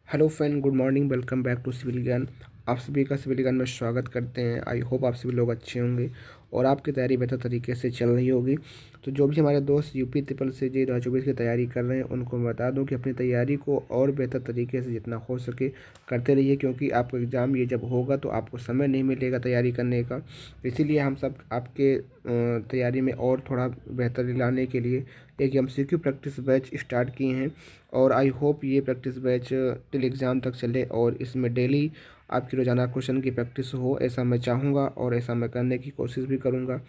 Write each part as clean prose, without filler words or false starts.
Hello friend, good morning. Welcome back to civil Gyan. आप सभी का सिविल ज्ञान में स्वागत करते हैं। आई होप आप सभी लोग अच्छे होंगे और आपकी तैयारी बेहतर तरीके से चल रही होगी। तो जो भी हमारे दोस्त यूपी ट्रिपल से जी 2024 की तैयारी कर रहे हैं उनको मैं बता दूं कि अपनी तैयारी को और बेहतर तरीके से जितना हो सके करते रहिए, क्योंकि आपका एग्ज़ाम ये जब होगा तो आपको समय नहीं मिलेगा तैयारी करने का। इसीलिए हम सब आपके तैयारी में और थोड़ा बेहतरी लाने के लिए एक MCQ प्रैक्टिस बैच स्टार्ट किए हैं और आई होप ये प्रैक्टिस बैच टिल एग्ज़ाम तक चले और इसमें डेली आपकी रोज़ाना क्वेश्चन की प्रैक्टिस हो, ऐसा मैं चाहूँगा और ऐसा मैं करने की कोशिश भी करूँगा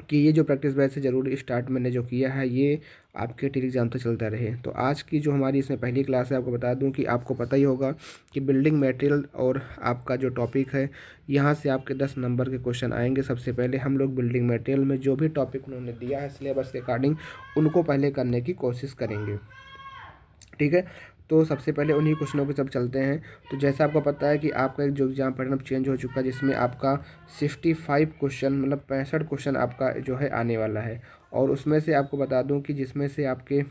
कि ये जो प्रैक्टिस बैच से ज़रूर स्टार्ट मैंने जो किया है ये आपके टिल एग्ज़ाम तक चलता रहे। तो आज की जो हमारी इसमें पहली क्लास है, आपको बता दूं कि आपको पता ही होगा कि बिल्डिंग मटेरियल और आपका जो टॉपिक है यहाँ से आपके 10 नंबर के क्वेश्चन आएंगे। सबसे पहले हम लोग बिल्डिंग मटेरियल में जो भी टॉपिक उन्होंने दिया है सिलेबस के अकॉर्डिंग उनको पहले करने की कोशिश करेंगे, ठीक है। तो सबसे पहले उन्हीं क्वेश्चनों को जब चलते हैं, तो जैसा आपको पता है कि आपका एक जो एग्जाम पैटर्न चेंज हो चुका है, जिसमें आपका 65 क्वेश्चन मतलब 65 क्वेश्चन आपका जो है आने वाला है। और उसमें से आपको बता दूं कि जिसमें से आपके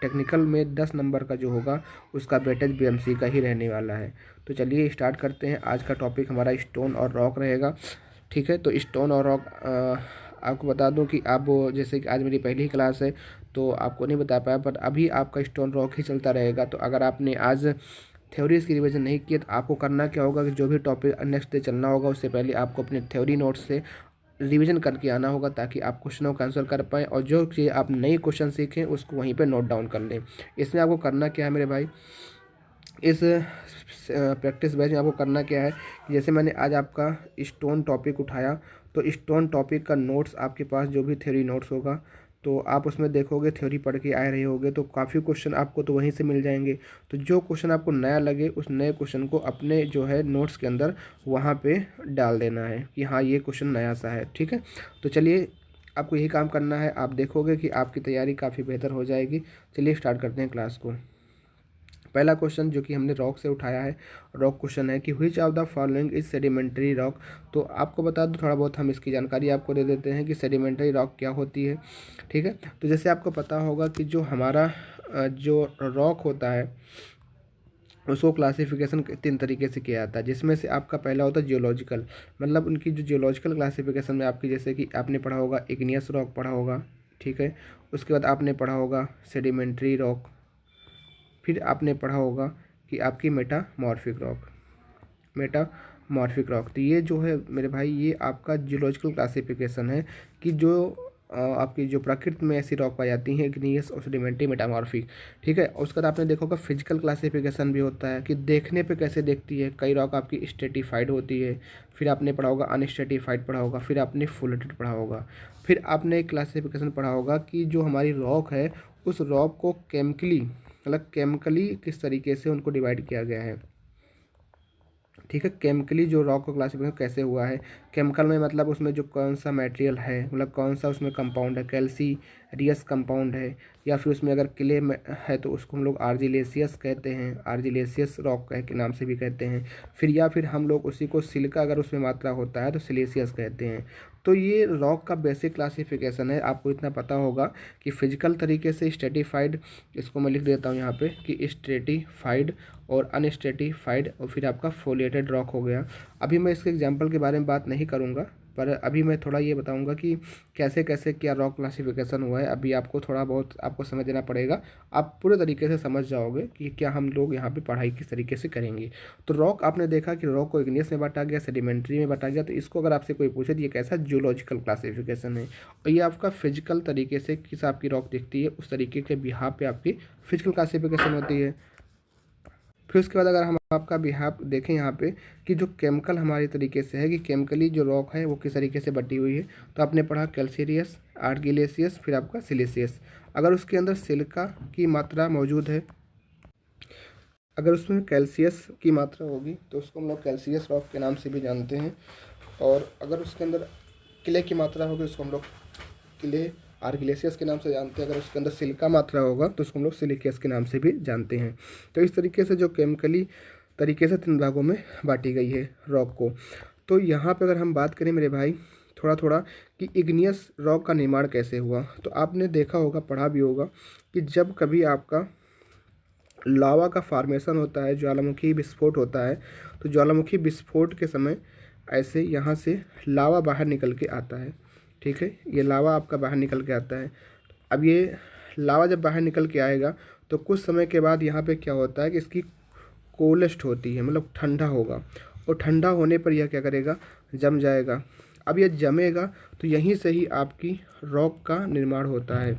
टेक्निकल में 10 नंबर का जो होगा उसका वेटेज BMC का ही रहने वाला है। तो चलिए स्टार्ट करते हैं। आज का टॉपिक हमारा स्टोन और रॉक रहेगा, ठीक है। तो स्टोन और रॉक आपको बता दूं कि आप जैसे कि आज मेरी पहली क्लास है तो आपको नहीं बता पाया, पर अभी आपका स्टोन रॉक ही चलता रहेगा। तो अगर आपने आज थ्योरी इसकी रिवीजन नहीं की तो आपको करना क्या होगा कि जो भी टॉपिक नेक्स्ट डे चलना होगा उससे पहले आपको अपने थ्योरी नोट्स से रिवीजन करके आना होगा, ताकि आप क्वेश्चनों का आंसर कर पाएँ और जो चीज़ आप नई क्वेश्चन सीखें उसको वहीं पे नोट डाउन कर लें। इसमें आपको करना क्या है मेरे भाई, इस प्रैक्टिस बैच में आपको करना क्या है कि जैसे मैंने आज आपका स्टोन टॉपिक उठाया, तो स्टोन टॉपिक का नोट्स आपके पास जो भी थ्योरी नोट्स होगा तो आप उसमें देखोगे, थ्योरी पढ़ के आए रहे होगे तो काफ़ी क्वेश्चन आपको तो वहीं से मिल जाएंगे। तो जो क्वेश्चन आपको नया लगे उस नए क्वेश्चन को अपने जो है नोट्स के अंदर वहाँ पे डाल देना है कि हाँ ये क्वेश्चन नया सा है, ठीक है। तो चलिए आपको यही काम करना है, आप देखोगे कि आपकी तैयारी काफ़ी बेहतर हो जाएगी। चलिए स्टार्ट करते हैं क्लास को। पहला क्वेश्चन जो कि हमने रॉक से उठाया है, रॉक क्वेश्चन है कि which of the following is sedimentary rock. तो आपको बता दूं, थोड़ा बहुत हम इसकी जानकारी आपको दे देते हैं कि सेडिमेंट्री रॉक क्या होती है, ठीक है। तो जैसे आपको पता होगा कि जो हमारा जो रॉक होता है उसको क्लासिफिकेशन 3 तरीके से किया जाता है, जिसमें से आपका पहला होता है जियोलॉजिकल, मतलब उनकी जो जियोलॉजिकल क्लासिफिकेशन में आपकी जैसे कि आपने पढ़ा होगा इग्नियस रॉक पढ़ा होगा, ठीक है। उसके बाद आपने पढ़ा होगा सेडिमेंट्री रॉक, फिर आपने पढ़ा होगा कि आपकी मेटामॉर्फिक रॉक, मेटामॉर्फिक रॉक। तो ये जो है मेरे भाई ये आपका जियोलॉजिकल क्लासिफिकेशन है कि जो आपकी जो प्रकृति में ऐसी रॉक पाई जाती हैं, इग्नियस और सेडिमेंट्री मेटामॉर्फिक, ठीक है। और उसके बाद आपने देखा होगा फिजिकल क्लासिफिकेशन भी होता है कि देखने पे कैसे देखती है। कई रॉक आपकी स्ट्रेटिफाइड होती है, फिर आपने पढ़ा होगा अनस्ट्रेटिफाइड पढ़ा होगा, फिर आपने फुलेटेड पढ़ा होगा, फिर आपने क्लासिफिकेशन पढ़ा होगा कि जो हमारी रॉक है उस रॉक को केमिकली मतलब केमिकली किस तरीके से उनको डिवाइड किया गया है, ठीक है। केमिकली जो रॉक को क्लासिफिकेशन कैसे हुआ है, केमिकल में मतलब उसमें जो कौन सा मटेरियल है, मतलब कौन सा उसमें कंपाउंड है, कैल्सीरियस कंपाउंड है, या फिर उसमें अगर क्ले में है तो उसको हम लोग आर्जिलेसियस कहते हैं, आर्जिलेसियस रॉक के नाम से भी कहते हैं। फिर या फिर हम लोग उसी को सिलिका अगर उसमें मात्रा होता है तो सिलिशियस कहते हैं। तो ये रॉक का बेसिक क्लासिफिकेशन है। आपको इतना पता होगा कि फिजिकल तरीके से स्ट्रेटिफाइड, इसको मैं लिख देता हूँ यहाँ पे कि स्ट्रेटिफाइड और अनस्ट्रेटिफाइड, और फिर आपका फोलिएटेड रॉक हो गया। अभी मैं इसके एग्जांपल के बारे में बात नहीं करूँगा, पर अभी मैं थोड़ा ये बताऊंगा कि कैसे कैसे क्या रॉक क्लासिफिकेशन हुआ है। अभी आपको थोड़ा बहुत आपको समझ देना पड़ेगा, आप पूरे तरीके से समझ जाओगे कि क्या हम लोग यहाँ पे पढ़ाई किस तरीके से करेंगे। तो रॉक आपने देखा कि रॉक को इग्नियस में बांटा गया, सेडिमेंट्री में बांटा गया। तो इसको अगर आपसे कोई पूछे तो ये कैसा जियोलॉजिकल क्लासिफिकेशन है, और ये आपका फिजिकल तरीके से किस आपकी रॉक दिखती है उस तरीके के बिहार पे आपकी फिजिकल क्लासिफिकेशन होती है। फिर उसके बाद अगर हम आपका बिहार देखें यहाँ पे कि जो केमिकल हमारी तरीके से है कि केमिकली जो रॉक है वो किस तरीके से बटी हुई है, तो आपने पढ़ा कैल्सीरियस, आर्गिलेसियस, फिर आपका सिलिशियस। अगर उसके अंदर सिलिका की मात्रा मौजूद है, अगर उसमें कैल्सियस की मात्रा होगी तो उसको हम लोग कैल्सियस रॉक के नाम से भी जानते हैं। और अगर उसके अंदर क्ले की मात्रा होगी उसको हम लोग क्ले आर्गिलेसियस के नाम से जानते हैं। अगर उसके अंदर सिलिका मात्रा होगा तो उसको हम लोग सिलिकियस के नाम से भी जानते हैं। तो इस तरीके से जो केमिकली तरीके से 3 भागों में बांटी गई है रॉक को। तो यहाँ पे अगर हम बात करें मेरे भाई थोड़ा थोड़ा कि इग्नियस रॉक का निर्माण कैसे हुआ, तो आपने देखा होगा, पढ़ा भी होगा कि जब कभी आपका लावा का फॉर्मेशन होता है, ज्वालामुखी विस्फोट होता है। तो ज्वालामुखी विस्फोट के समय ऐसे यहाँ से लावा बाहर निकल के आता है, ठीक है। ये लावा आपका बाहर निकल के आता है। अब ये लावा जब बाहर निकल के आएगा तो कुछ समय के बाद यहाँ पे क्या होता है कि इसकी कोलेस्ट होती है, मतलब ठंडा होगा, और ठंडा होने पर यह क्या करेगा, जम जाएगा। अब यह जमेगा तो यहीं से ही आपकी रॉक का निर्माण होता है।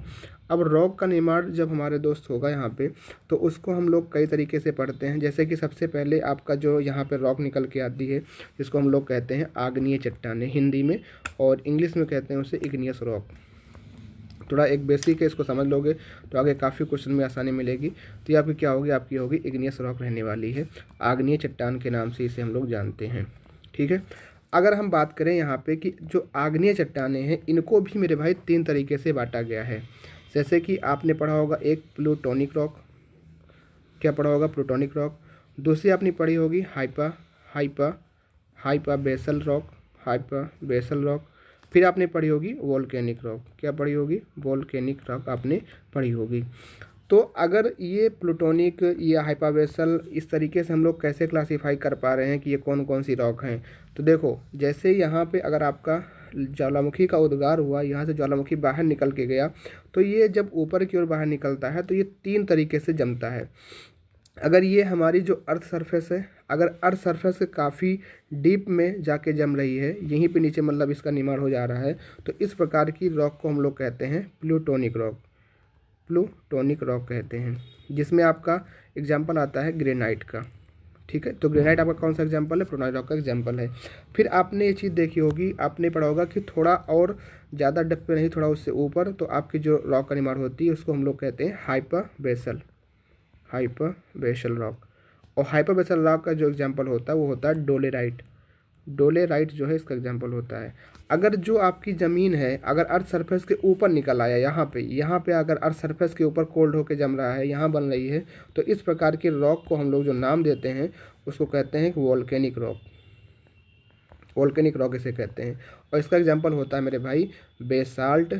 अब रॉक का निर्माण जब हमारे दोस्त होगा यहाँ पे, तो उसको हम लोग कई तरीके से पढ़ते हैं। जैसे कि सबसे पहले आपका जो यहाँ पे रॉक निकल के आती है, जिसको हम लोग कहते हैं आग्नेय चट्टानें हिंदी में, और इंग्लिश में कहते हैं उसे इग्नियस रॉक। थोड़ा एक बेसिक है, इसको समझ लोगे तो आगे काफ़ी क्वेश्चन में आसानी मिलेगी। तो ये आपकी क्या होगी, आपकी होगी इग्नियस रॉक रहने वाली है। आग्नेय चट्टान के नाम से इसे हम लोग जानते हैं, ठीक है। अगर हम बात करें यहाँ पे कि जो आग्नेय चट्टानें हैं, इनको भी मेरे भाई 3 तरीके से बांटा गया है। जैसे कि आपने पढ़ा होगा एक प्लूटोनिक रॉक, क्या पढ़ा होगा, प्लूटोनिक रॉक। दूसरी आपने पढ़ी होगी hypa hypa hypabyssal rock, hypabyssal rock. फिर आपने पढ़ी होगी वोल्केनिक रॉक, क्या पढ़ी होगी, वोल्केनिक रॉक आपने पढ़ी होगी। तो अगर ये प्लूटोनिक या हाइपावेसल, इस तरीके से हम लोग कैसे क्लासीफाई कर पा रहे हैं कि ये कौन कौन सी रॉक हैं। तो देखो, जैसे यहाँ पे अगर आपका ज्वालामुखी का उद्गार हुआ, यहाँ से ज्वालामुखी बाहर निकल के गया, तो ये जब ऊपर की ओर बाहर निकलता है तो ये 3 तरीके से जमता है। अगर ये हमारी जो अर्थ सरफेस है, अगर अर्थ सरफेस से काफ़ी डीप में जाके जम रही है, यहीं पे नीचे मतलब इसका निर्माण हो जा रहा है, तो इस प्रकार की रॉक को हम लोग कहते हैं प्लूटोनिक रॉक, प्लूटोनिक रॉक कहते हैं। जिसमें आपका एग्जाम्पल आता है ग्रेनाइट का, ठीक है। तो ग्रेनाइट आपका कौन सा एग्जाम्पल है, प्लूटोनिक रॉक का एग्जाम्पल है। फिर आपने ये चीज़ देखी होगी, आपने पढ़ा होगा कि थोड़ा और ज़्यादा डेप्थ पे नहीं, थोड़ा उससे ऊपर, तो आपकी जो रॉक का निर्माण होती है उसको हम लोग कहते हैं हाइपरबेसल, हाइपरबेसल रॉक। और हाइपरबेसल रॉक का जो एग्जांपल होता है वो होता है डोलेराइट, डोलेराइट जो है इसका एग्जांपल होता है। अगर जो आपकी ज़मीन है, अगर अर्थ सरफेस के ऊपर निकल आया, यहाँ पे अगर अर्थ सरफेस के ऊपर कोल्ड होके जम रहा है, यहाँ बन रही है, तो इस प्रकार के रॉक को हम लोग जो नाम देते हैं उसको कहते हैं वोल्केनिक रॉक, वोल्केनिक रॉक इसे कहते हैं। और इसका एग्जांपल होता है मेरे भाई बेसाल्ट,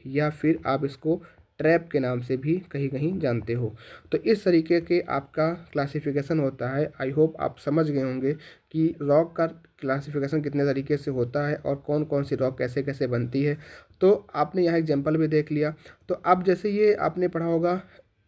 या फिर आप इसको ट्रैप के नाम से भी कहीं कहीं जानते हो। तो इस तरीके के आपका क्लासिफिकेशन होता है। आई होप आप समझ गए होंगे कि रॉक का क्लासिफिकेशन कितने तरीके से होता है और कौन कौन सी रॉक कैसे कैसे बनती है। तो आपने यहाँ एग्जांपल भी देख लिया। तो अब जैसे ये आपने पढ़ा होगा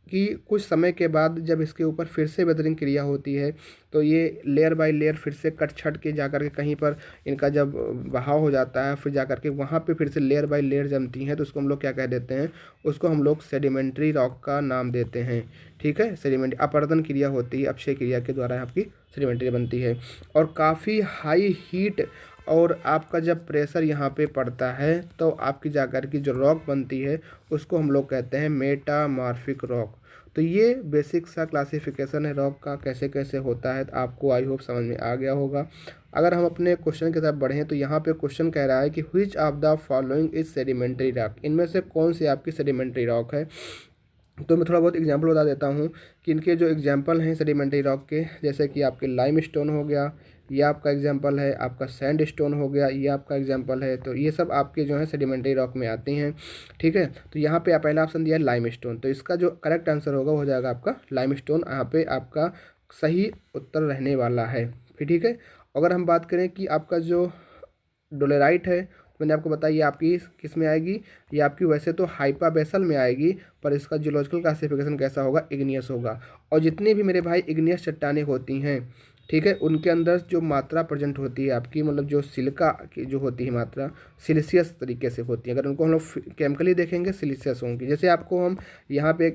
कि कुछ समय के बाद जब इसके ऊपर फिर से वेदरिंग क्रिया होती है, तो ये लेयर बाय लेयर फिर से कट छट के जाकर के कहीं पर इनका जब बहाव हो जाता है, फिर जाकर के वहाँ पे फिर से लेयर बाय लेयर जमती हैं, तो उसको हम लोग क्या कह देते हैं, उसको हम लोग सेडिमेंट्री रॉक का नाम देते हैं, ठीक है। सेडिमेंट्री अपरदन क्रिया होती है, अपक्षय क्रिया के द्वारा आपकी सेडिमेंट्री बनती है। और काफ़ी हाई हीट और आपका जब प्रेशर यहाँ पे पड़ता है, तो आपकी जाकर की जो रॉक बनती है उसको हम लोग कहते हैं मेटामॉर्फिक रॉक। तो ये बेसिक सा क्लासिफिकेशन है रॉक का, कैसे कैसे होता है। तो आपको आई होप समझ में आ गया होगा। अगर हम अपने क्वेश्चन की तरफ बढ़ें, तो यहाँ पे क्वेश्चन कह रहा है कि which of the following is sedimentary rock, इनमें से कौन सी आपकी सेडिमेंट्री रॉक है। तो मैं थोड़ा बहुत एग्जांपल बता देता हूँ कि इनके जो एग्जांपल हैं सेडिमेंट्री रॉक के, जैसे कि आपके लाइम स्टोन हो गया, ये आपका एग्जांपल है, आपका सैंड स्टोन हो गया, ये आपका एग्जांपल है। तो ये सब आपके जो है सेडिमेंट्री रॉक में आती हैं, ठीक है। तो यहाँ पे पहला ऑप्शन दिया है लाइम स्टोन, तो इसका जो करेक्ट आंसर होगा वो हो जाएगा आपका लाइम स्टोन, यहाँ पे आपका सही उत्तर रहने वाला है, फिर ठीक है। अगर हम बात करें कि आपका जो डोलेराइट है, मैंने आपको बताया ये आपकी किस में आएगी, ये आपकी वैसे तो हाइपाबेसल में आएगी, पर इसका जियोलॉजिकल क्लासिफिकेशन कैसा होगा, इग्नियस होगा। और जितनी भी मेरे भाई इग्नियस चट्टानें होती हैं, ठीक है, उनके अंदर जो मात्रा प्रेजेंट होती है आपकी, मतलब जो सिलिका की जो होती है मात्रा, सिलिशियस तरीके से होती है। अगर उनको हम लोग केमिकली देखेंगे सिलिशियस होंगी। जैसे आपको हम यहाँ पे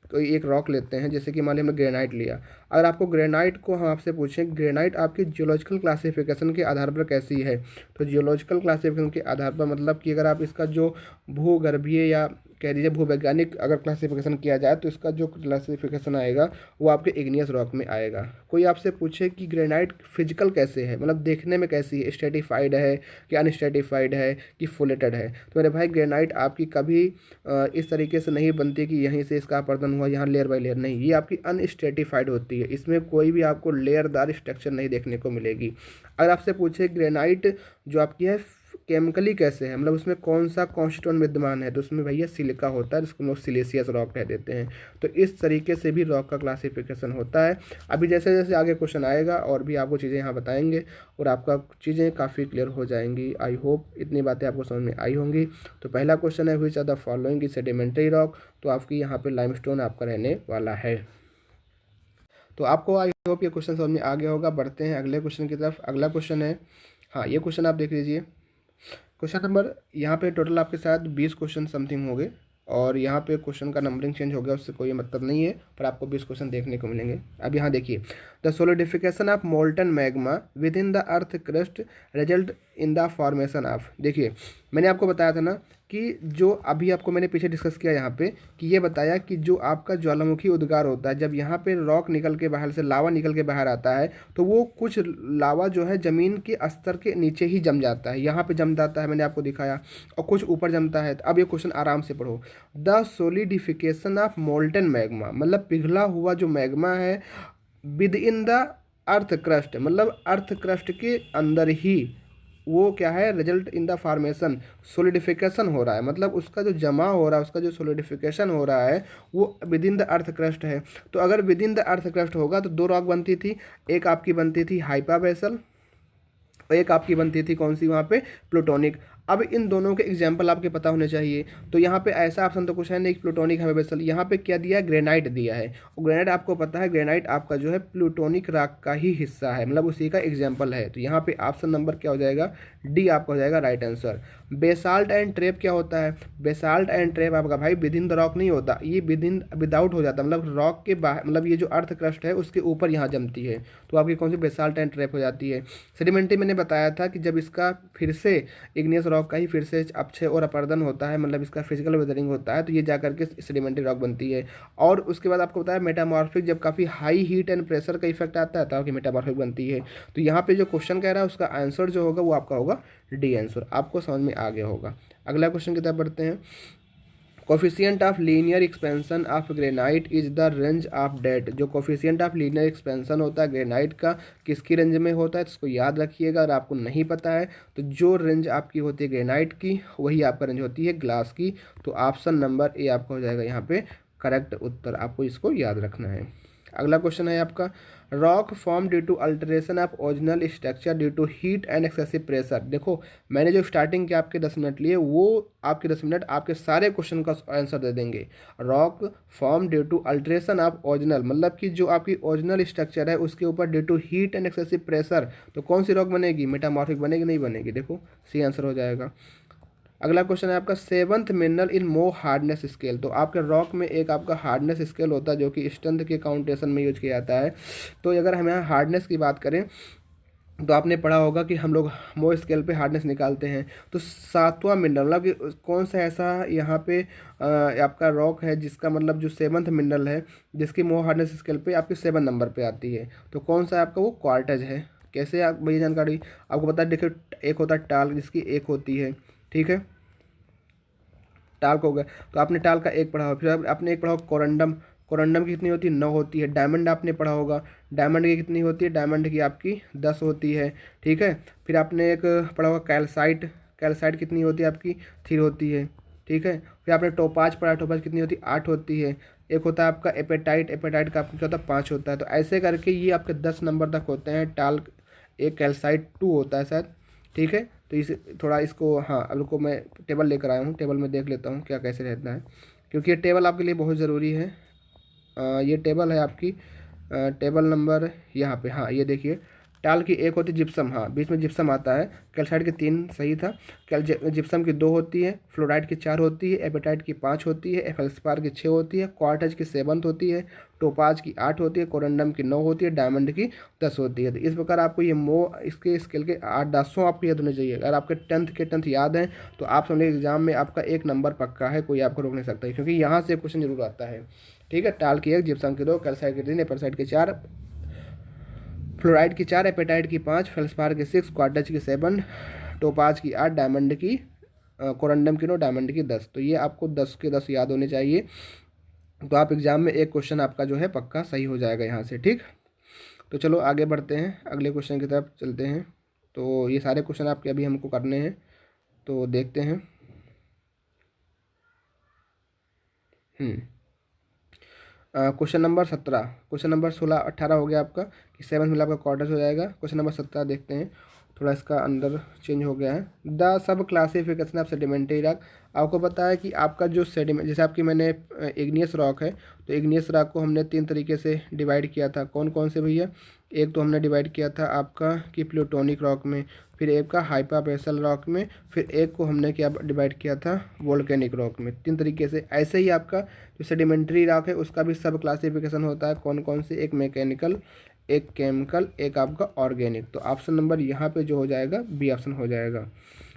कोई एक रॉक लेते हैं, जैसे कि मान लिया हमने ग्रेनाइट लिया, अगर आपको ग्रेनाइट को हम आपसे पूछें ग्रेनाइट आपकी जियोलॉजिकल क्लासिफिकेशन के आधार पर कैसी है, तो जियोलॉजिकल क्लासिफिकेशन के आधार पर मतलब कि अगर आप इसका जो भूगर्भीय या कह दीजिए भूवैज्ञानिक अगर क्लासिफिकेशन किया जाए, तो इसका जो क्लासिफिकेशन आएगा वो आपके इग्नियस रॉक में आएगा। कोई आपसे पूछे कि ग्रेनाइट फिजिकल कैसे है, मतलब देखने में कैसी है, स्ट्रेटिफाइड है कि अनस्ट्रेटिफाइड है कि फुलेटेड है, तो मेरे भाई ग्रेनाइट आपकी कभी इस तरीके से नहीं बनती कि यहीं से इसका अपरदन हुआ यहाँ लेयर बाय लेयर, नहीं, ये आपकी अनस्ट्रेटिफाइड होती है, इसमें कोई भी आपको लेयरदार स्ट्रक्चर नहीं देखने को मिलेगी। अगर आपसे पूछे ग्रेनाइट जो आपकी है केमिकली कैसे है, मतलब उसमें कौन सा कॉन्स्टिट्यूएंट विद्यमान है, तो उसमें भैया सिलिका होता है, जिसको हम लोग सिलिशियस रॉक कह देते हैं। तो इस तरीके से भी रॉक का क्लासिफिकेशन होता है। अभी जैसे जैसे आगे क्वेश्चन आएगा और भी आपको चीज़ें यहाँ बताएंगे और आपका चीज़ें काफ़ी क्लियर हो जाएंगी। आई होप इतनी बातें आपको समझ में आई होंगी। तो पहला क्वेश्चन है which are the following is sedimentary rock, तो आपकी यहाँ पे लाइमस्टोन आपका रहने वाला है। तो आपको आई होप ये क्वेश्चन समझ में आ गया होगा। बढ़ते हैं अगले क्वेश्चन की तरफ। अगला क्वेश्चन है, हाँ ये क्वेश्चन आप देख लीजिए। क्वेश्चन नंबर यहाँ पे टोटल आपके साथ 20 क्वेश्चन समथिंग हो गए और यहाँ पे क्वेश्चन का नंबरिंग चेंज हो गया, उससे कोई मतलब नहीं है, पर आपको 20 क्वेश्चन देखने को मिलेंगे। अब यहाँ देखिए, the solidification of molten magma with in the earth crust result in the formation of. देखिए मैंने आपको बताया था ना कि जो अभी आपको मैंने पीछे डिस्कस किया यहाँ पे कि ये बताया कि जो आपका ज्वालामुखी उद्गार होता है, जब यहाँ पे रॉक निकल के बाहर से लावा निकल के बाहर आता है तो वो कुछ लावा जो है ज़मीन के स्तर के नीचे ही जम जाता है, यहाँ पे जम जाता है, मैंने आपको दिखाया, और कुछ ऊपर जमता है। अब ये क्वेश्चन आराम से पढ़ो। The solidification of molten magma, मतलब पिघला हुआ जो मैग्मा है, with in the earth crust, मतलब अर्थ क्रस्ट के अंदर ही वो क्या है, result in the formation, solidification हो रहा है, मतलब उसका जो जमा हो रहा है, उसका जो सोलिडिफिकेशन हो रहा है वो with in the earth crust है। तो अगर with in the earth crust होगा तो दो रॉक बनती थी, एक आपकी बनती थी हाइपा बेसल और एक आपकी बनती थी कौन सी वहाँ पे, प्लूटोनिक। अब इन दोनों के एग्जाम्पल आपके पता होने चाहिए। तो यहाँ पे ऐसा ऑप्शन तो कुछ है नहीं, प्लूटोनिक है बेसल, यहाँ पे क्या दिया है, ग्रेनाइट दिया है, और ग्रेनाइट आपको पता है ग्रेनाइट आपका जो है प्लूटोनिक रॉक का ही हिस्सा है, मतलब उसी का एग्जाम्पल है। तो यहाँ पे ऑप्शन नंबर क्या हो जाएगा, डी आपका हो जाएगा right answer. Basalt and trap क्या होता है, बेसाल्ट एंड ट्रेप आपका भाई विद इन द रॉक नहीं होता, ये विद इन विदाउट हो जाता है, मतलब रॉक के बाहर, मतलब ये जो अर्थ क्रस्ट है उसके ऊपर यहाँ जमती है, तो आपकी कौन सी बेसाल्ट एंड ट्रेप हो जाती है। सेडिमेंट्री मैंने बताया था कि जब इसका फिर से इग्नियस रॉक का ही फिर से अपक्षय और अपर्दन होता है, मतलब इसका फिजिकल वेदरिंग होता है, तो ये जा करके सेडिमेंट्री रॉक बनती है। और उसके बाद आपको बताया मेटामॉर्फिक, जब काफ़ी हाई हीट एंड प्रेशर का इफेक्ट आता है तब मेटामॉर्फिक बनती है। तो यहाँ पे जो क्वेश्चन कह रहा है उसका आंसर जो होगा वो आपका होगा डी आंसर, आपको समझ में आ गया होगा। अगला क्वेश्चन की तरफ बढ़ते हैं। Coefficient of linear expansion of granite is the range of date, जो कोफिशिएंट ऑफ लीनियर एक्सपेंशन होता है ग्रेनाइट का किसकी रेंज में होता है, तो इसको याद रखिएगा। अगर आपको नहीं पता है तो जो रेंज आपकी होती है ग्रेनाइट की वही आपका रेंज होती है ग्लास की। तो ऑप्शन नंबर ए आपका हो जाएगा यहाँ पे करेक्ट उत्तर, आपको इसको याद रखना है। अगला क्वेश्चन है आपका, rock form due to alteration of original structure due to heat and excessive pressure. देखो मैंने जो स्टार्टिंग के आपके 10 मिनट लिए वो आपके 10 मिनट आपके सारे क्वेश्चन का आंसर दे देंगे। Rock form due to alteration of original, मतलब कि जो आपकी ओरिजिनल स्ट्रक्चर है उसके ऊपर due to heat and excessive pressure, तो कौन सी रॉक बनेगी, मेटामॉर्फिक बनेगी, नहीं बनेगी, देखो सी आंसर हो जाएगा। अगला क्वेश्चन है आपका, सेवंथ मिनरल इन मो हार्डनेस स्केल, तो आपके रॉक में एक आपका हार्डनेस स्केल होता है जो कि स्ट्रेंथ के काउंटेशन में यूज किया जाता है। तो अगर हम यहाँ हार्डनेस की बात करें तो आपने पढ़ा होगा कि हम लोग मो स्केल पे हार्डनेस निकालते हैं। तो सातवां मिनरल, मतलब कि कौन सा ऐसा यहाँ पे आपका रॉक है जिसका मतलब जो सेवंथ मिनरल है जिसकी मो हार्डनेस स्केल पे आपके 7 नंबर पे आती है, तो कौन सा आपका वो क्वार्टज है। कैसे आप भैया जानकारी आपको पता है, देखिए एक होता है टाल जिसकी एक होती है, ठीक है, टाल को हो गया, तो आपने टाल का एक पढ़ा होगा। फिर आपने एक पढ़ा होगा कोरंडम, कोरंडम की कितनी होती है, 9 होती है। डायमंड आपने पढ़ा होगा, डायमंड की कितनी होती है, डायमंड की आपकी 10 होती है, ठीक है। फिर आपने एक पढ़ा होगा कैल्साइट, कैल्साइट कितनी होती है आपकी 3 होती है, ठीक है। फिर आपने टोपाज पढ़ा, टोपाज कितनी होती है 8 होती है। एक होता है आपका एपेटाइट, एपेटाइट का आपको क्या होता है 5 होता है। तो ऐसे करके ये आपके 10 नंबर तक होते हैं। टाल एक, कैल्साइट 2 होता है शायद, ठीक है। तो इस थोड़ा इसको, हाँ अब को मैं टेबल लेकर आया हूँ, टेबल में देख लेता हूँ क्या कैसे रहता है, क्योंकि ये टेबल आपके लिए बहुत ज़रूरी है। ये टेबल है आपकी, टेबल नंबर यहाँ पे, हाँ ये देखिए, टाल की एक होती है जिप्सम, हाँ बीच में जिप्सम आता है। कैल्साइट की 3 सही था, जिप्सम की 2 होती है, फ्लोराइड की 4 होती है, एपेटाइट की 5 होती है, फेल्सपार की 6 होती है, क्वार्टज की 7 होती है, टोपाज की 8 होती है, कोरंडम की 9 होती है, डायमंड की 10 होती है। तो इस प्रकार आपको ये इसके स्केल के 8-10 आपको याद होने चाहिए। अगर आपके 10th याद हैं तो आप समझे एग्जाम में आपका 1 नंबर पक्का है, कोई आपको रोक नहीं सकता है, क्योंकि यहाँ से क्वेश्चन जरूर आता है, ठीक है। टाल की 1, जिप्सम की 2, कैल्साइट की 3, एपेटाइट की 4, फ्लोराइड की 4, एपेटाइट की 5, फेल्सपार की 6, क्वार्टज की 7, टोपाज की 8, डायमंड की कोरंडम की 9, डायमंड की 10। तो ये आपको 10 के 10 याद होने चाहिए। तो आप एग्जाम में एक क्वेश्चन आपका जो है पक्का सही हो जाएगा यहाँ से, ठीक। तो चलो आगे बढ़ते हैं, अगले क्वेश्चन की तरफ चलते हैं। तो ये सारे क्वेश्चन आपके अभी हमको करने हैं। तो देखते हैं। क्वेश्चन नंबर 17, क्वेश्चन नंबर 16 18 हो गया आपका कि 7 मिला आपका क्वार्टर्स हो जाएगा। क्वेश्चन नंबर 17 देखते हैं, थोड़ा इसका अंदर चेंज हो गया है। The sub classification of sedimentary rock. आपको पता है कि आपका जो सेडिमेंट, जैसे आपकी मैंने इग्नियस रॉक है, तो इग्नियस रॉक को हमने 3 तरीके से डिवाइड किया था। कौन कौन से भैया? एक तो हमने डिवाइड किया था आपका कि प्लूटोनिक रॉक में, फिर एक का हाइपरबेसल रॉक में, फिर एक को हमने क्या डिवाइड किया था वोल्केनिक रॉक में। 3 तरीके से। ऐसे ही आपका जो सेडिमेंट्री रॉक है उसका भी सब क्लासिफिकेशन होता है। कौन कौन से? एक मैकेनिकल, एक केमिकल, एक आपका ऑर्गेनिक। तो ऑप्शन नंबर यहाँ पे जो हो जाएगा बी ऑप्शन हो जाएगा।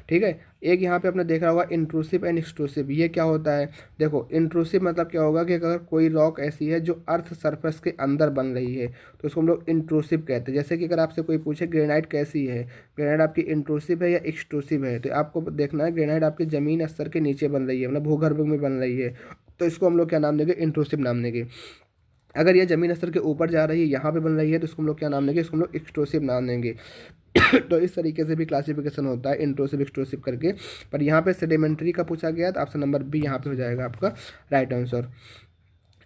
ठीक है। एक यहाँ पे आपने देखा होगा इंट्रूसिव एंड एक्सट्रूसिव। ये क्या होता है? देखो इंट्रूसिव मतलब क्या होगा कि अगर कोई रॉक ऐसी है जो अर्थ सरफेस के अंदर बन रही है तो उसको हम लोग इंट्रूसिव कहते हैं। जैसे कि अगर आपसे कोई पूछे ग्रेनाइट कैसी है, ग्रेनाइट आपकी इंट्रूसिव है या एक्सट्रूसिव है, तो आपको देखना है ग्रेनाइट आपकी ज़मीन स्तर के नीचे बन रही है, मतलब भूगर्भ में बन रही है, तो इसको हम लोग क्या नाम देंगे? इंट्रूसिव नाम देंगे। अगर ये ज़मीन स्तर के ऊपर जा रही है, यहाँ पे बन रही है, तो इसको हम लोग क्या नाम देंगे? इसको हम लोग एक्सट्रूसिव नाम देंगे। तो इस तरीके से भी क्लासिफिकेशन होता है इंट्रूसिव एक्सट्रूसिव करके। पर यहाँ पे सेडिमेंट्री का पूछा गया तो ऑप्शन नंबर बी यहाँ पे हो जाएगा आपका राइट आंसर।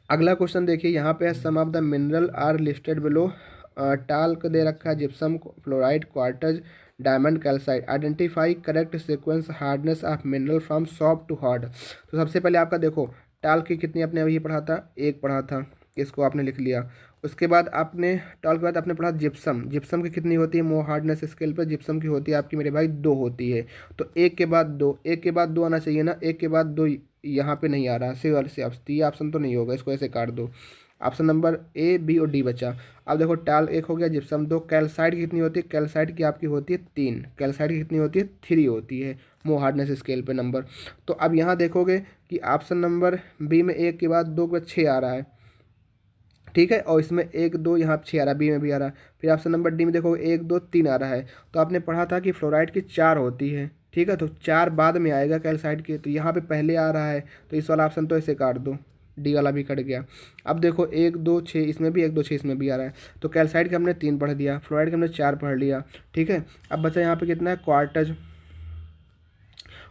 अगला क्वेश्चन देखिए, यहाँ पे some of the mineral are listed below. Talc दे रखा है, gypsum, fluoride, quartz, diamond, calcite. Identify correct sequence hardness of mineral from soft to hard. तो सबसे पहले आपका देखो टाल्क की कितनी आपने अभी पढ़ा था? एक पढ़ा था, इसको आपने लिख लिया। उसके बाद आपने टाल्क के बाद आपने पढ़ा जिप्सम। जिप्सम की कितनी होती है मोर हार्डनेस स्केल पर? जिप्सम की होती है आपकी मेरे भाई 2 होती है। तो एक के बाद दो, एक के बाद दो आना चाहिए ना, एक के बाद दो यहाँ पे नहीं आ रहा। सी वाले से ऑप्शन, ये ऑप्शन तो नहीं होगा, इसको ऐसे काट दो। ऑप्शन नंबर ए, बी और डी बचा। अब देखो टाल एक हो गया, जिप्सम 2। कैल्साइट की कितनी होती है? कैल्साइट की आपकी होती है 3। कैल्साइट की कितनी होती है? 3 होती है मोर हार्डनेस स्केल पे नंबर। तो अब यहाँ देखोगे कि ऑप्शन नंबर बी में एक के बाद दो के बाद 6 आ रहा है, ठीक है, और इसमें 1 2 यहाँ 6 आ रहा है, बी में भी आ रहा है। फिर ऑप्शन नंबर डी में देखोगे 1 2 3 आ रहा है। तो आपने पढ़ा था कि फ्लोराइड की 4 होती है, ठीक है, तो 4 बाद में आएगा कैल्साइट के, तो यहाँ पे पहले आ रहा है, तो इस वाला ऑप्शन तो ऐसे काट दो, डी वाला भी कट गया। अब देखो 1 2 6 इसमें भी, 1 2 6 इसमें भी आ रहा है। तो कैल्साइट के हमने 3 पढ़ दिया, फ्लोराइड के हमने 4 पढ़ लिया, ठीक है। अब बचा यहाँ पे कितना है? क्वार्टज।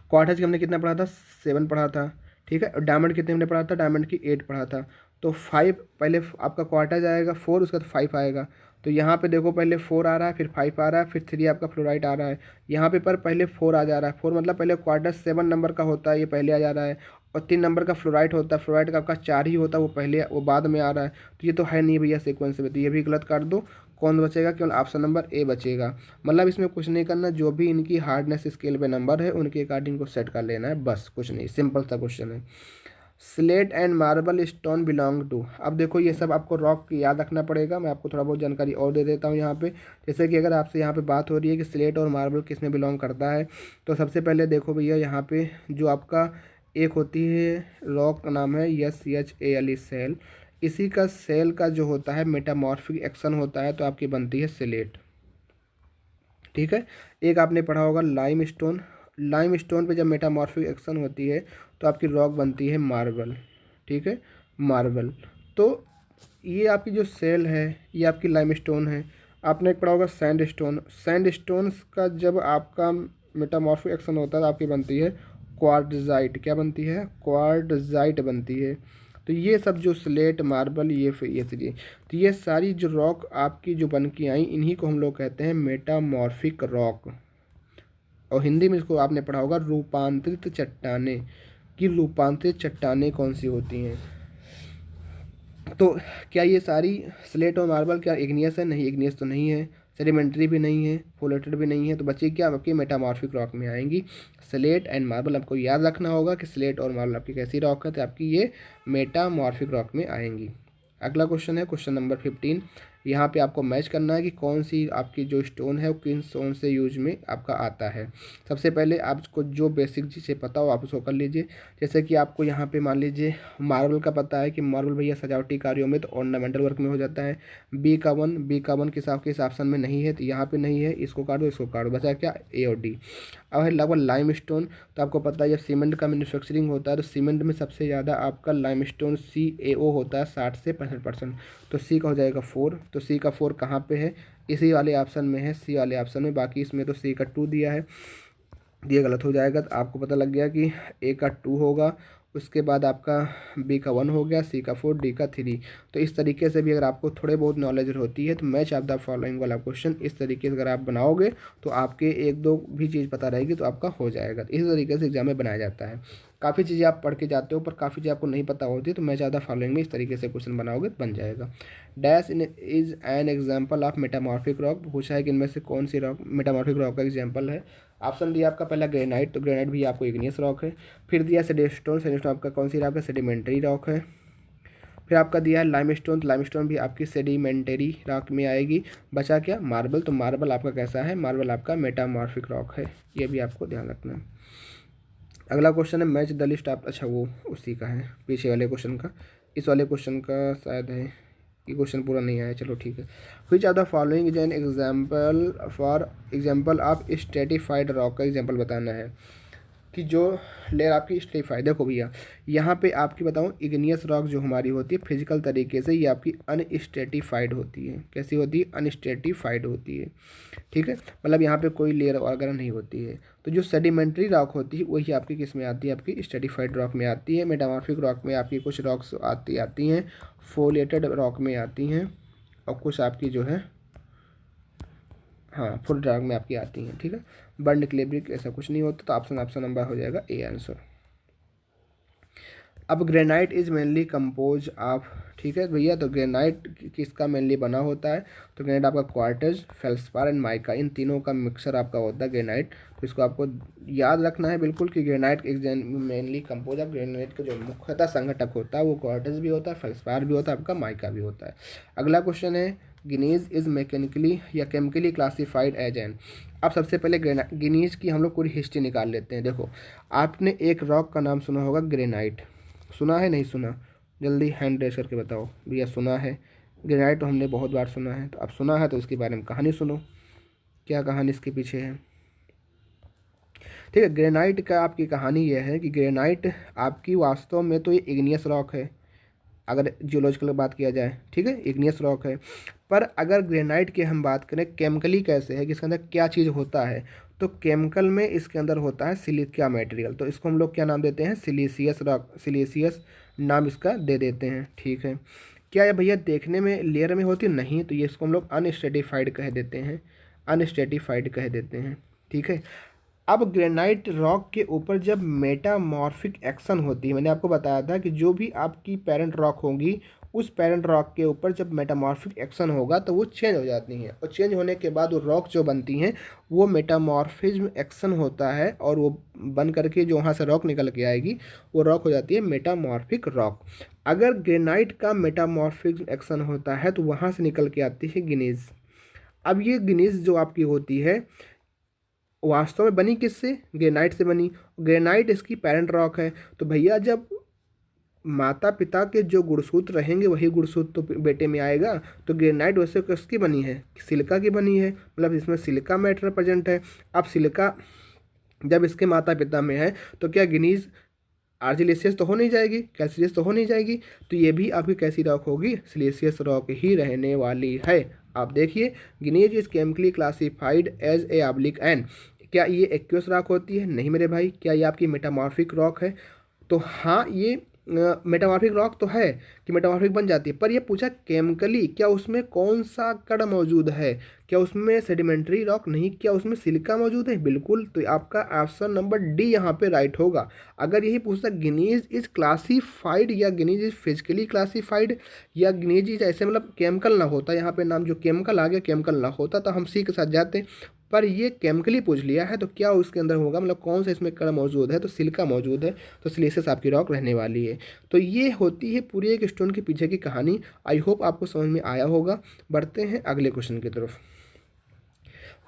क्वार्टज के हमने कितना पढ़ा था? 7 पढ़ा था, ठीक है। और डायमंड कितने हमने पढ़ा था? डायमंड की 8 पढ़ा था। तो 5 पहले आपका क्वार्टज आएगा, 4 उसका तो 5 आएगा। तो यहाँ पे देखो पहले 4 आ रहा है, फिर 5 आ रहा है, फिर 3 आपका फ्लोराइड आ रहा है। यहाँ पे पर पहले 4 आ जा रहा है। 4 मतलब पहले क्वार्टज 7 नंबर का होता है, ये पहले आ जा रहा है। और 3 नंबर का फ्लोराइड होता है, फ्लोराइड का आपका 4 ही होता है, वो पहले वो बाद में आ रहा है। तो ये तो है नहीं भैया सीक्वेंस में, तो ये भी गलत काट दो। कौन बचेगा? केवल ऑप्शन नंबर ए बचेगा। मतलब इसमें कुछ नहीं करना, जो भी इनकी हार्डनेस स्केल पे नंबर है उनके अकॉर्डिंग को सेट कर लेना है, बस कुछ नहीं, सिंपल सा क्वेश्चन है। Slate and marble stone belong to. अब देखो ये सब आपको रॉक याद रखना पड़ेगा, मैं आपको थोड़ा बहुत जानकारी और दे देता हूँ यहाँ पे। जैसे कि अगर आपसे यहाँ पे बात हो रही है कि स्लेट और मार्बल किस में बिलोंग करता है, तो सबसे पहले देखो भैया यहाँ पे जो आपका एक होती है रॉक का नाम है SHALE सेल। इसी का सेल का जो होता है मेटामॉर्फिक एक्शन होता है, तो आपकी बनती है स्लेट, ठीक है। एक आपने पढ़ा होगा लाइम स्टोन। लाइम स्टोन पे जब मेटामॉर्फिक एक्शन होती है तो आपकी रॉक बनती है मार्बल, ठीक है, मार्बल। तो ये आपकी जो सेल है ये आपकी लाइम स्टोन है। आपने एक पढ़ा होगा सैंड स्टोन। सैंड स्टोन्स का जब आपका मेटामॉर्फिक एक्शन होता है तो आपकी बनती है क्वार्टजाइट। क्या बनती है? क्वार्टजाइट बनती है। तो ये सब जो स्लेट, मार्बल, ये चीज़ें, तो ये सारी जो रॉक आपकी जो बन के आई, इन्हीं को हम लोग कहते हैं मेटामॉर्फिक रॉक। और हिंदी में इसको आपने पढ़ा होगा रूपांतरित चट्टानें, कि रूपांतरित चट्टानें कौन सी होती हैं। तो क्या ये सारी स्लेट और मार्बल क्या इग्नियस है? नहीं, इग्नियस तो नहीं है। सेडिमेंट्री भी नहीं है, फोलेटेड भी नहीं है। तो बच्चे क्या आपकी मेटामॉर्फिक रॉक में आएंगी स्लेट एंड मार्बल। आपको याद रखना होगा कि स्लेट और मार्बल आपकी कैसी रॉक है, तो आपकी ये मेटामॉर्फिक रॉक में आएंगी। अगला क्वेश्चन है क्वेश्चन नंबर 15। यहाँ पे आपको मैच करना है कि कौन सी आपकी जो स्टोन है वो किन स्टोन से यूज में आपका आता है। सबसे पहले आपको जो बेसिक चीज़ें पता हो आप उसको कर लीजिए। जैसे कि आपको यहाँ पे मान लीजिए मार्बल का पता है कि मार्बल भैया सजावटी कार्यों में तो ऑर्नामेंटल वर्क में हो जाता है। बी का वन किस आपके इस ऑप्शन में नहीं है, तो यहाँ पे नहीं है, इसको काट दो, इसको काट दो, बचा क्या? ए और डी। अब है लगभग लाइम स्टोन। तो आपको पता है जब सीमेंट का मैन्युफैक्चरिंग होता है तो सीमेंट में सबसे ज़्यादा आपका लाइम स्टोन CaO होता है 60 से 65%। तो सी का हो जाएगा 4। तो सी का 4 कहाँ पे है? इसी वाले ऑप्शन में है, सी वाले ऑप्शन में। बाकी इसमें तो सी का 2 दिया है। ये गलत हो जाएगा। तो आपको पता लग गया कि ए का 2 होगा, उसके बाद आपका बी का 1 हो गया, सी का 4, डी का 3। तो इस तरीके से भी अगर आपको थोड़े बहुत नॉलेज होती है तो मैच ऑफ द फॉलोइंग वाला क्वेश्चन इस तरीके से अगर आप बनाओगे तो आपके एक दो भी चीज़ पता रहेगी तो आपका हो जाएगा। तो इस तरीके से एग्जाम में बनाया जाता है। काफ़ी चीज़ें आप पढ़ के जाते हो पर काफ़ी चीज़ें आपको नहीं पता होती, तो मैच ऑफ द फॉलोइंग में इस तरीके से क्वेश्चन बनाओगे तो बन जाएगा। Dash in is an example of metamorphic rock, पूछा है कि इनमें से कौन सी रॉक मेटामॉर्फिक रॉक का एग्जाम्पल है। ऑप्शन दिया आपका पहला ग्रेनाइट, तो ग्रेनाइट भी आपको इग्नियस रॉक है। फिर दिया सैंडस्टोन, सैंडस्टोन आपका कौन सी रॉक है, सेडिमेंट्री रॉक है। फिर आपका दिया है लाइमस्टोन, तो लाइमस्टोन भी आपकी सेडिमेंटरी रॉक में आएगी। बचा क्या, मार्बल, तो मार्बल आपका कैसा है, मार्बल आपका मेटामॉर्फिक रॉक है। ये भी आपको ध्यान रखना है। अगला क्वेश्चन है मैच द लिस्ट आप, अच्छा वो उसी का है पीछे वाले क्वेश्चन का, इस वाले क्वेश्चन का शायद है, ये क्वेश्चन पूरा नहीं आया, चलो ठीक है। Which are the following is an example of stratified rock, का एग्जाम्पल बताना है कि जो लेयर आपकी स्ट्रेटिफाइड, देखो भैया यहाँ पे आपकी बताऊँ इग्नियस रॉक जो हमारी होती है फिजिकल तरीके से ये आपकी अनस्ट्रेटिफाइड होती है। कैसी होती है, अनस्ट्रेटिफाइड होती है, ठीक है, मतलब यहाँ पे कोई लेयर वगैरह नहीं होती है। तो जो सेडिमेंट्री रॉक होती है वही आपकी किस में आती है, आपकी स्ट्रेटिफाइड रॉक में आती है। मेटामॉर्फिक रॉक में आपकी कुछ रॉक्स आती हैं, फोलिएटेड रॉक में आती हैं, और कुछ आपकी जो है हाँ फुल रॉक में आपकी आती हैं, ठीक है। बर्न क्लेब्रिक ऐसा कुछ नहीं होता, तो ऑप्शन नंबर हो जाएगा ए आंसर। अब granite is mainly compose of, ठीक है भैया, तो ग्रेनाइट किसका मेनली बना होता है, तो ग्रेनाइट आपका क्वार्टज, फेल्सपार एंड माइका, इन तीनों का मिक्सर आपका होता है ग्रेनाइट। तो इसको आपको याद रखना है बिल्कुल कि granite mainly compose of, granite का जो मुख्यतः संघटक होता है वो क्वार्टज भी होता है, फेल्सपार भी होता है, आपका माइका भी होता है। अगला क्वेश्चन है गिनीज इज मैकेनिकली या केमिकली क्लासिफाइड एज एन। अब सबसे पहले गिनीज की हम लोग पूरी हिस्ट्री निकाल लेते हैं। देखो आपने एक रॉक का नाम सुना होगा ग्रेनाइट, सुना है नहीं सुना, जल्दी हैंड रेस करके बताओ भैया सुना है। ग्रेनाइट तो हमने बहुत बार सुना है, तो अब सुना है तो इसके बारे में कहानी सुनो, क्या कहानी इसके पीछे है। ठीक है, ग्रेनाइट का आपकी कहानी यह है कि ग्रेनाइट आपकी वास्तव में तो ये इग्नियस रॉक है, अगर जियोलॉजिकल बात किया जाए, ठीक है, इग्नियस रॉक है। पर अगर ग्रेनाइट की हम बात करें केमिकली कैसे है कि इसके अंदर क्या चीज़ होता है, तो केमिकल में इसके अंदर होता है सिलिका मटेरियल, तो इसको हम लोग क्या नाम देते हैं, सिलिशियस रॉक, सिलिशियस नाम इसका दे देते हैं, ठीक है। क्या ये भैया देखने में लेयर में होती नहीं, तो ये इसको हम लोग अनस्ट्रेटिफाइड कह देते हैं, अनस्ट्रेटिफाइड कह देते हैं, ठीक है। अब ग्रेनाइट रॉक के ऊपर जब मेटामॉर्फिक एक्शन होती है, मैंने आपको बताया था कि जो भी आपकी पेरेंट रॉक होगी उस पेरेंट रॉक के ऊपर जब मेटामॉर्फिक एक्शन होगा तो वो चेंज हो जाती हैं, और चेंज होने के बाद वो रॉक जो बनती हैं वो मेटामॉर्फिज्म एक्शन होता है, और वो बन करके जो वहाँ से रॉक निकल के आएगी वो रॉक हो जाती है मेटामॉर्फिक रॉक। अगर ग्रेनाइट का मेटामॉर्फिक एक्शन होता है तो वहाँ से निकल के आती है गिनीज। अब ये गिनीज जो आपकी होती है वास्तव में बनी किससे, ग्रेनाइट से बनी। ग्रेनाइट इसकी पेरेंट रॉक है, तो भैया जब माता पिता के जो गुणसूत्र रहेंगे वही गुणसूत्र तो बेटे में आएगा। तो ग्रेनाइट वैसे किसकी बनी है, सिलिका की बनी है, मतलब इसमें सिलिका मैटर प्रेजेंट है। अब सिलिका जब इसके माता पिता में है तो क्या गिनीज आर्जिलेसियस तो हो नहीं जाएगी, कैल्सियस तो हो नहीं जाएगी, तो ये भी आपकी कैसी रॉक होगी, सिलिशियस रॉक ही रहने वाली है। आप देखिए गिनीज is chemically classified as a oblique एन, क्या ये एक्वियस रॉक होती है, नहीं मेरे भाई। क्या ये आपकी मेटामॉर्फिक रॉक है, तो हाँ ये मेटामॉर्फिक रॉक तो है कि मेटामॉर्फिक बन जाती है, पर ये पूछा केमिकली क्या उसमें कौन सा कण मौजूद है, क्या उसमें सेडिमेंट्री रॉक, नहीं, क्या उसमें सिलिका मौजूद है, बिल्कुल। तो आपका ऑप्शन नंबर डी यहाँ पे राइट होगा। अगर यही पूछता गिनीज इज क्लासीफाइड या गिनीज इज फिजिकली क्लासीफाइड या गिनीज इज ऐसे मतलब केमिकल ना होता, यहाँ पे नाम जो केमिकल आ गया केमिकल ना होता तो हम सी के साथ जाते, पर ये केमिकली पूछ लिया है तो क्या उसके अंदर होगा, मतलब कौन सा इसमें कण मौजूद है, तो सिलिका मौजूद है, तो सिलिशियस आपकी रॉक रहने वाली है। तो ये होती है पूरी एक स्टोन के पीछे की कहानी। आई होप आपको समझ में आया होगा। बढ़ते हैं अगले क्वेश्चन की तरफ।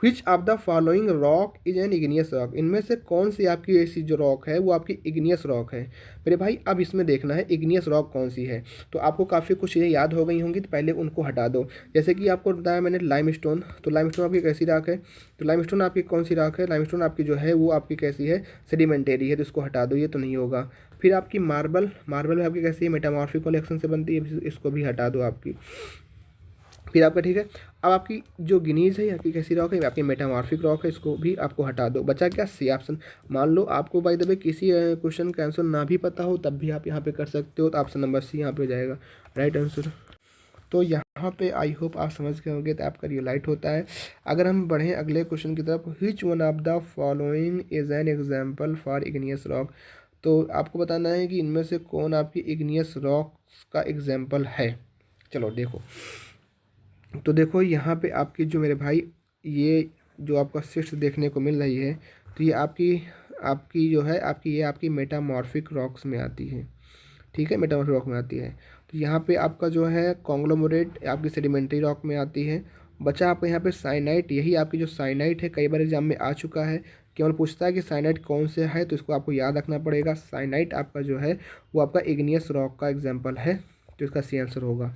Which of the following rock is an igneous rock, इनमें से कौन सी आपकी ऐसी जो रॉक है वो आपकी इग्नियस रॉक है। मेरे भाई अब इसमें देखना है इग्नियस रॉक कौन सी है, तो आपको काफ़ी कुछ चीज़ें याद हो गई होंगी, तो पहले उनको हटा दो। जैसे कि आपको बताया मैंने लाइमस्टोन, तो लाइमस्टोन आपकी कैसी रॉक है, तो लाइमस्टोन आपकी कौन सी रॉक है, लाइमस्टोन आपकी जो है वो आपकी कैसी है, सेडिमेंटेरी है, तो इसको हटा दो, ये तो नहीं होगा। फिर आपकी मार्बल, मार्बल में आपकी कैसी है, मेटामॉर्फिक रिएक्शन से बनती है, इसको भी हटा दो आपकी। फिर आपका ठीक है। अब आपकी जो गिनीज है ये आपकी कैसी रॉक है, आपकी मेटामॉर्फिक रॉक है, इसको भी आपको हटा दो। बचा क्या, सी ऑप्शन। मान लो आपको बाय द वे किसी क्वेश्चन का आंसर ना भी पता हो तब भी आप यहाँ पे कर सकते हो, तो ऑप्शन नंबर सी यहाँ पे हो जाएगा राइट आंसर। तो यहाँ पे आई होप आप समझ गए होंगे, तो आपका रियलाइट होता है। अगर हम बढ़ें अगले क्वेश्चन की तरफ, which one of the following is an example for igneous rock. तो आपको बताना है कि इनमें से कौन आपकी इग्नियस रॉक्स का एग्जाम्पल है। चलो देखो, तो देखो यहाँ पे आपकी जो मेरे भाई ये जो आपका सिक्स देखने को मिल रही है, तो ये आपकी आपकी जो है आपकी ये आपकी मेटामॉर्फिक रॉक्स में आती है। ठीक है, मेटामॉर्फिक रॉक में आती है। तो यहाँ पे आपका जो है कॉन्ग्लोमरेट आपकी सेडिमेंट्री रॉक में आती है। बचा आपका यहाँ पे साइनाइट, यही आपकी जो साइनाइट है कई बार एग्जाम में आ चुका है, केवल पूछता है कि साइनाइट कौन से है, तो इसको आपको याद रखना पड़ेगा। साइनाइट आपका जो है वो आपका इग्नियस रॉक का एग्जाम्पल है, तो इसका सी आंसर होगा।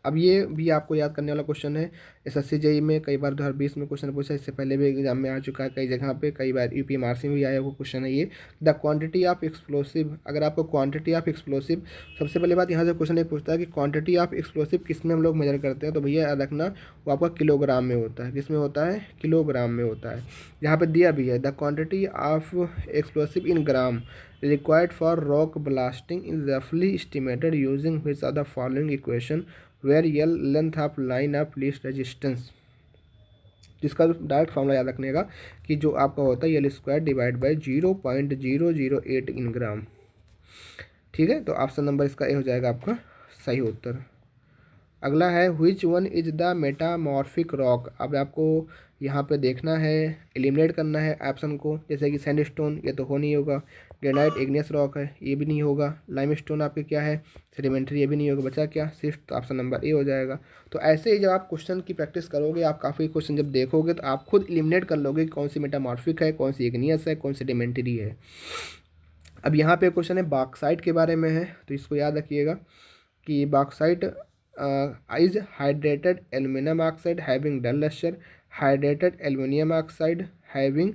अब ये भी आपको याद करने वाला क्वेश्चन है, एसएससी जेई में कई बार 2020 में क्वेश्चन पूछा, इससे पहले भी एग्जाम में आ चुका है कई जगह पे, कई बार यूपीएमआरसी में भी आया हुआ क्वेश्चन है ये। द क्वांटिटी ऑफ एक्सप्लोसिव, अगर आपको क्वांटिटी ऑफ एक्सप्लोसिव, सबसे पहले बात यहाँ से क्वेश्चन ये पूछता है कि क्वांटिटी ऑफ एक्सप्लोसिव किस में हम लोग मेजर करते हैं, तो भैया याद रखना वो आपका किलोग्राम में होता है। किस में होता है, किलोग्राम में होता है। यहाँ पर दिया भी है the quantity of explosive in gram required for rock blasting is roughly estimated using which of the following equation where L length of line of least resistance। जिसका डायरेक्ट फॉर्मूला याद रखने का कि जो आपका होता है एल स्क्वायर डिवाइड बाई 0.008 इन ग्राम। ठीक है, तो ऑप्शन नंबर इसका ए हो जाएगा आपका सही उत्तर। अगला है which one is the metamorphic rock. अब आपको यहाँ पे देखना है, एलिमिनेट करना है ऑप्शन को, जैसे कि सैंडस्टोन ये तो हो नहीं होगा, ग्रेनाइट इग्नियस रॉक है ये भी नहीं होगा, लाइमस्टोन आपके क्या है सेडिमेंट्री ये भी नहीं होगा, बचा क्या सिर्फ, तो ऑप्शन नंबर ए हो जाएगा। तो ऐसे ही जब आप क्वेश्चन की प्रैक्टिस करोगे, आप काफ़ी क्वेश्चन जब देखोगे तो आप खुद एलिमिनेट कर लोगे कि कौन सी मेटामॉर्फिक है, कौन सी इग्नियस है, कौन सी सेडिमेंट्री है। अब यहाँ पे क्वेश्चन है बॉक्साइट के बारे में है, तो इसको याद रखिएगा कि bauxite is hydrated aluminum oxide having dull luster, hydrated aluminum oxide having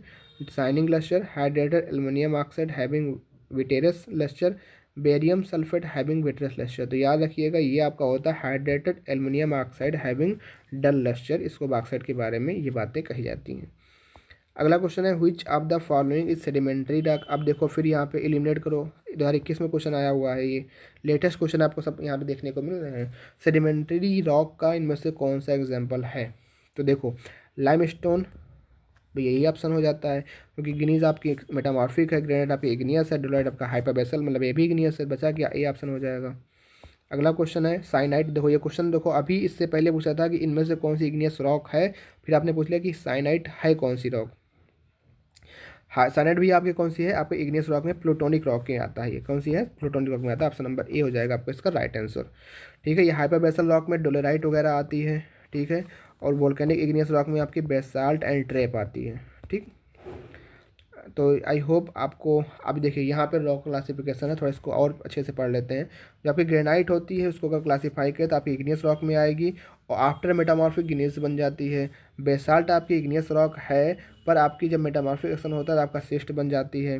shining luster, hydrated aluminum oxide having vitreous luster, barium sulphate having vitreous lustre. तो याद रखिएगा ये आपका होता है hydrated aluminium oxide having dull lustre, इसको bauxite के बारे में ये बातें कही जाती हैं। अगला क्वेश्चन है which of the following is sedimentary rock. अब देखो फिर यहाँ पे एलिमिनेट करो, 2021 में क्वेश्चन आया हुआ है, ये लेटेस्ट क्वेश्चन आपको सब यहाँ पे देखने को मिल रहे हैं। सेडिमेंट्री रॉक का इनमें से कौन सा एग्जाम्पल है, तो देखो लाइमस्टोन तो यही ऑप्शन हो जाता है, क्योंकि गिनीज आपकी मेटामॉर्फिक है, ग्रेनाइट आपकी इग्नियस है, डोलाइट आपका हाइपरबेसल मतलब ये भी इग्नियस है, बचा क्या ए ऑप्शन हो जाएगा। अगला क्वेश्चन है साइनाइट। देखो ये क्वेश्चन देखो अभी इससे पहले पूछा था कि इनमें से कौन सी इग्नियस रॉक है, फिर आपने पूछ लिया कि साइनाइट है कौन सी रॉक। हाँ साइनाइट भी आपके कौन सी है, आपके इग्नियस रॉक में प्लूटोनिक रॉक में आता है, ये कौन सी है प्लूटोनिक रॉक में आता है, ऑप्शन नंबर ए हो जाएगा आपका इसका राइट आंसर। ठीक है, ये हाइपरबेसल रॉक में डोलेराइट वगैरह आती है। ठीक है, और वोल्केनिक इग्नियस रॉक में आपकी बेसाल्ट एंड ट्रेप आती है। ठीक, तो आई होप आपको अभी देखिए यहाँ पे रॉक क्लासिफिकेशन है, थोड़ा इसको और अच्छे से पढ़ लेते हैं। जो आपकी ग्रेनाइट होती है उसको अगर क्लासीफाई करें तो आपकी इग्नियस रॉक में आएगी, और आफ्टर मेटामॉर्फिक ग्नीस बन जाती है। बेसाल्ट आपकी इग्नियस रॉक है, पर आपकी जब मेटामॉर्फिक एक्शन होता है तो आपका सिस्ट बन जाती है।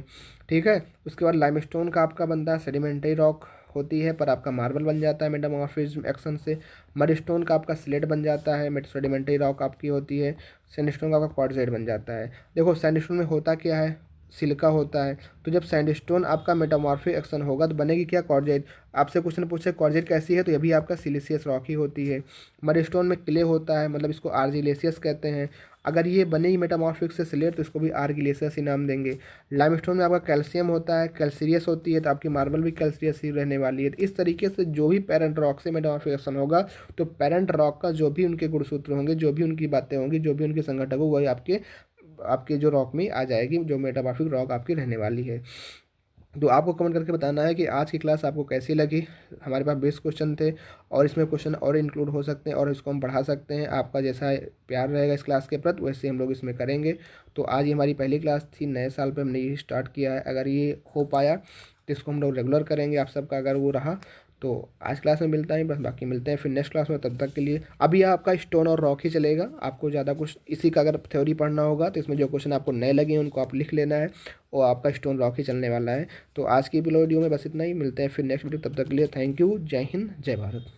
ठीक है, उसके बाद लाइमस्टोन का आपका बनता है सेडिमेंट्री रॉक होती है, पर आपका मार्बल बन जाता है मेटामॉर्फिज्म एक्शन से। मडस्टोन का आपका स्लेट बन जाता है, सेडिमेंट्री रॉक आपकी होती है। सैंडस्टोन का आपका क्वार्टजाइट बन जाता है। देखो सैंडस्टोन में होता क्या है, सिलिका होता है, तो जब सैंडस्टोन आपका मेटामॉर्फिक एक्शन होगा तो बनेगी क्या क्वार्टजाइट। आपसे क्वेश्चन पूछे क्वार्टजाइट कैसी है, तो ये भी आपका सिलिशियस रॉक ही होती है। मडस्टोन में क्ले होता है, मतलब इसको आर्जिलेशियस कहते हैं। अगर ये बनेगी मेटामॉर्फिक से सिलेट तो इसको भी आर्गिलेशियस ही नाम देंगे। लाइमस्टोन में आपका कैल्शियम होता है, कैल्सीरियस होती है, तो आपकी मार्बल भी कैल्सीरियस ही रहने वाली है। तो इस तरीके से जो भी पेरेंट रॉक से मेटामॉर्फिक एक्शन होगा तो पेरेंट रॉक का जो भी उनके गुणसूत्र होंगे, जो भी उनकी बातें होंगी, जो भी उनके संघटक हो, वही आपके आपके जो रॉक में आ जाएगी, जो मेटामॉर्फिक रॉक आपकी रहने वाली है। तो आपको कमेंट करके बताना है कि आज की क्लास आपको कैसी लगी। हमारे पास 20 क्वेश्चन थे और इसमें क्वेश्चन और इंक्लूड हो सकते हैं और इसको हम बढ़ा सकते हैं। आपका जैसा प्यार रहेगा इस क्लास के प्रति वैसे हम लोग इसमें करेंगे। तो आज ये हमारी पहली क्लास थी, नए साल पे हमने ये स्टार्ट किया है। अगर ये हो पाया तो इसको हम लोग रेगुलर करेंगे, आप सबका अगर वो रहा तो। आज क्लास में मिलता है बस, बाकी मिलते हैं फिर नेक्स्ट क्लास में। तब तक के लिए अभी आपका स्टोन और रॉक ही चलेगा। आपको ज़्यादा कुछ इसी का अगर थ्योरी पढ़ना होगा तो इसमें जो क्वेश्चन आपको नए लगे हैं उनको आप लिख लेना है, और आपका स्टोन रॉक ही चलने वाला है। तो आज की वीडियो में बस इतना ही, मिलते हैं फिर नेक्स्ट वीडियो। तब तक के लिए थैंक यू, जय हिंद, जय भारत।